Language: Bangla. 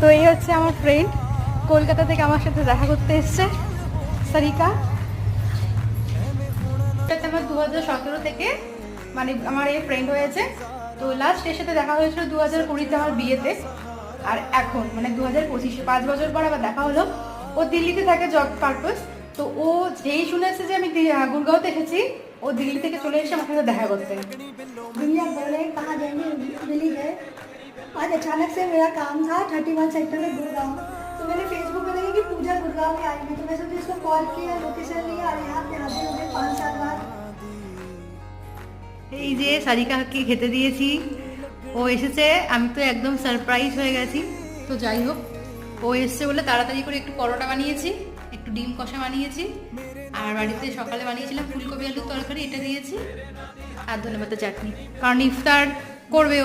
তো এই হচ্ছে আমার ফ্রেন্ড, কলকাতা থেকে আমার সাথে দেখা করতে এসছে, সারিকা। আমার 2017 থেকে মানে আমার এই ফ্রেন্ড হয়েছে। তো লাস্ট এর সাথে দেখা হয়েছিল 2020-তে আমার বিয়েতে, আর এখন মানে 2025-এ 5 বছর পর আবার দেখা হলো। ও দিল্লিতে থাকে জব পারপাস। তো ও যেই শুনেছে যে আমি গুরগাঁওতে এসেছি, ও দিল্লি থেকে চলে এসে আমার সাথে দেখা করতে। भैया बोले कहाँ जाएंगे, दिल्ली गए। आज अचानक से मेरा काम था 31 सेक्टर में गुड़गांव, तो मैंने फेसबुक पे देखा कि पूजा गुड़गांव में आई है, तो मैं सोची इसको कॉल किया, लोकेशन लिया और यहाँ पे हाजिर हो गए 5 साल बाद। এই যে সারিকাকে খেতে দিয়েছি, ও এসেছে, আমি তো একদম সারপ্রাইজ হয়ে গেছি। তো যাই হোক, ও এসছে বলে তাড়াতাড়ি করে একটু পরোটা বানিয়েছি, একটু ডিম কষা বানিয়েছি, আর বাড়িতে সকালে বানিয়েছিলাম ফুলকপি আলুর তরকারি, এটা দিয়েছি, আর ধনেপাতা চাটনি, কারণ ইফতার করবে ও।